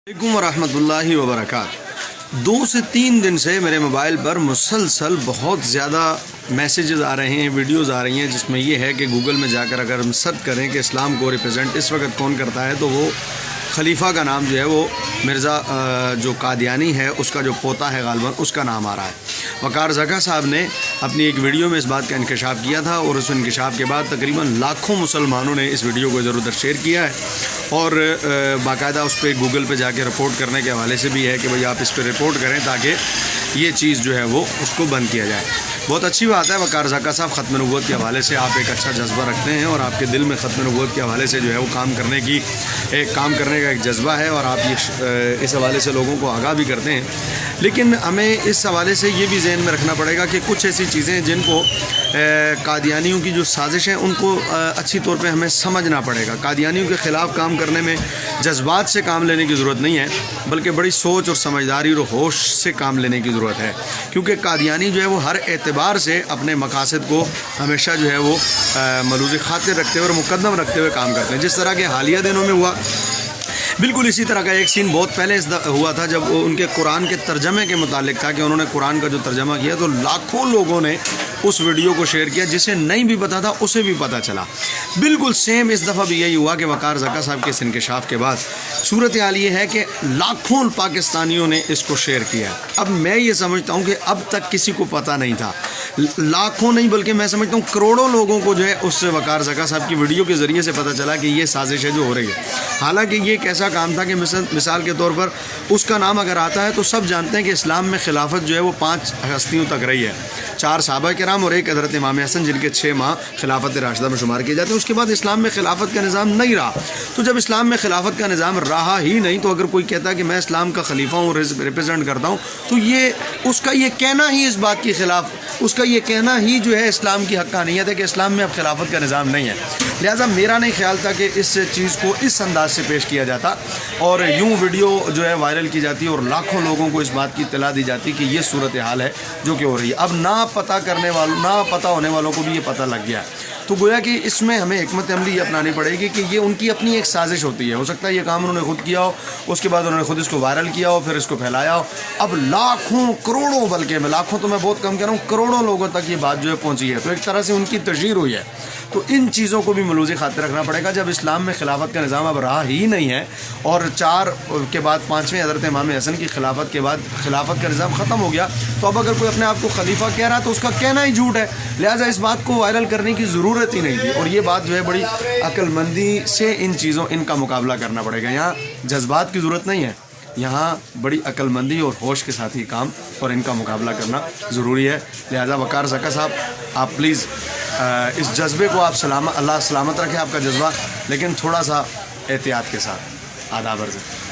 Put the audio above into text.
अलैकुम वरहमतुल्लाहि वबरकातुहू। 2 से 3 दिन से मेरे मोबाइल पर मुसलसल बहुत ज़्यादा मैसेजेस आ रहे हैं, वीडियोस आ रही हैं जिसमें ये है कि गूगल में जाकर अगर हम सर्च करें कि इस्लाम को रिप्रेजेंट इस वक्त कौन करता है तो वो खलीफा का नाम जो है वो मिर्ज़ा जो कादियानी है उसका जो पोता है गालिबन उसका नाम आ रहा है। वक़ार ज़का साहब ने अपनी एक वीडियो में इस बात का इंकशाफ किया था और उस इंकशाफ के बाद तकरीबन लाखों मुसलमानों ने इस वीडियो को इधर उधर शेयर किया है और बाकायदा उस पर गूगल पे जाके रिपोर्ट करने के हवाले से भी है कि भाई आप इस पर रिपोर्ट करें ताकि ये चीज़ जो है वो उसको बंद किया जाए। बहुत अच्छी बात है, वक़ार ज़का साहब ख़त्म नबूवत के हवाले से आप एक अच्छा जज्बा रखते हैं और आपके दिल में ख़त्म नबूवत के हवाले से जो है वो काम करने का एक जज्बा है और आप ये इस हवाले से लोगों को आगाह भी करते हैं। लेकिन हमें इस हवाले से ये भी ज़हन में रखना पड़ेगा कि कुछ ऐसी चीज़ें जिनको कादियानियों की जो साजिश है उनको अच्छी तौर पे हमें समझना पड़ेगा। कादियानियों के ख़िलाफ़ काम करने में जज्बात से काम लेने की ज़रूरत नहीं है बल्कि बड़ी सोच और समझदारी और होश से काम लेने की ज़रूरत है, क्योंकि कादियानी जो है वो हर एतबार से अपने मकासद को हमेशा जो है वो मलूज़ खातिर रखते हुए और मुकद्दम रखते हुए काम करते हैं। जिस तरह के हालिया दिनों में हुआ, बिल्कुल इसी तरह का एक सीन बहुत पहले हुआ था जब उनके कुरान के तर्जमे के मुतालिक था कि उन्होंने कुरान का जो तर्जमा किया तो लाखों लोगों ने उस वीडियो को शेयर किया, जिसे नहीं भी पता था उसे भी पता चला। बिल्कुल सेम इस दफ़ा भी यही हुआ कि वक़ार ज़का साहब के इस इंकशाफ के बाद सूरत हाल ये है कि लाखों पाकिस्तानियों ने इसको शेयर किया। अब मैं ये समझता हूँ कि अब तक किसी को पता नहीं था, लाखों नहीं बल्कि मैं समझता हूँ करोड़ों लोगों को जो है उससे वक़ार ज़का साहब की वीडियो के ज़रिए से पता चला कि ये साजिश है जो हो रही है। हालांकि ये एक ऐसा काम था कि मिसाल के तौर पर उसका नाम अगर आता है तो सब जानते हैं कि इस्लाम में खिलाफत जो है वो 5 हस्तियों तक रही है, 4 सहाबा किराम और 1 हज़रत इमाम हसन, जिनके 6 माह खिलाफत राशिदा में शुमार किए जाते हैं। उसके बाद इस्लाम में खिलाफत का निज़ाम नहीं रहा। तो जब इस्लाम में खिलाफत का निज़ाम रहा ही नहीं तो अगर कोई कहता है कि मैं इस्लाम का खलीफा हूँ, रिप्रेजेंट करता हूँ, तो ये उसका ये कहना ही इस बात के ख़िलाफ़, उसका ये कहना ही जो है इस्लाम की हक़ानियत है कि इस्लाम में अब खिलाफत का निज़ाम नहीं है। लिहाजा मेरा नहीं ख्याल था कि इस चीज़ को इस अंदाज से पेश किया जाता और यूँ वीडियो जो है वायरल की जाती और लाखों लोगों को इस बात की इत्तला दी जाती कि ये सूरत हाल है जो कि हो रही है। अब ना पता होने वालों को भी ये पता लग गया, तो गोया कि इसमें हमें हिकमत अमली ये अपनानी पड़ेगी कि ये उनकी अपनी एक साजिश होती है। हो सकता है ये काम उन्होंने खुद किया हो, उसके बाद उन्होंने खुद इसको वायरल किया हो, फिर इसको फैलाया हो। अब लाखों करोड़ों, बल्कि मैं लाखों तो मैं बहुत कम कह रहा हूँ, करोड़ों लोगों तक ये बात जो है पहुँची है, तो एक तरह से उनकी तशहीर हुई है। तो इन चीज़ों को भी मलूज़ खातिर रखना पड़ेगा। जब इस्लाम में खिलाफत का निज़ाम अब रहा ही नहीं है और 4 के बाद 5वें हज़रत इमाम हसन की खिलाफत के बाद खिलाफत का निज़ाम ख़त्म हो गया, तो अब अगर कोई अपने आप को खलीफा कह रहा है तो उसका कहना ही झूठ है। लिहाजा इस बात को वायरल करने की ज़रूरत ही नहीं थी और ये बात जो है बड़ी अक्लमंदी से इनका मुकाबला करना पड़ेगा। यहाँ जज्बात की ज़रूरत नहीं है, यहाँ बड़ी अक्लमंदी और होश के साथ ही काम और इनका मुकाबला करना ज़रूरी है। लिहाजा वक़ार ज़का साहब, आप प्लीज़ इस जज्बे को आप अल्लाह सलामत रखे आपका जज्बा, लेकिन थोड़ा सा एहतियात के साथ। आदाब अर्ज़।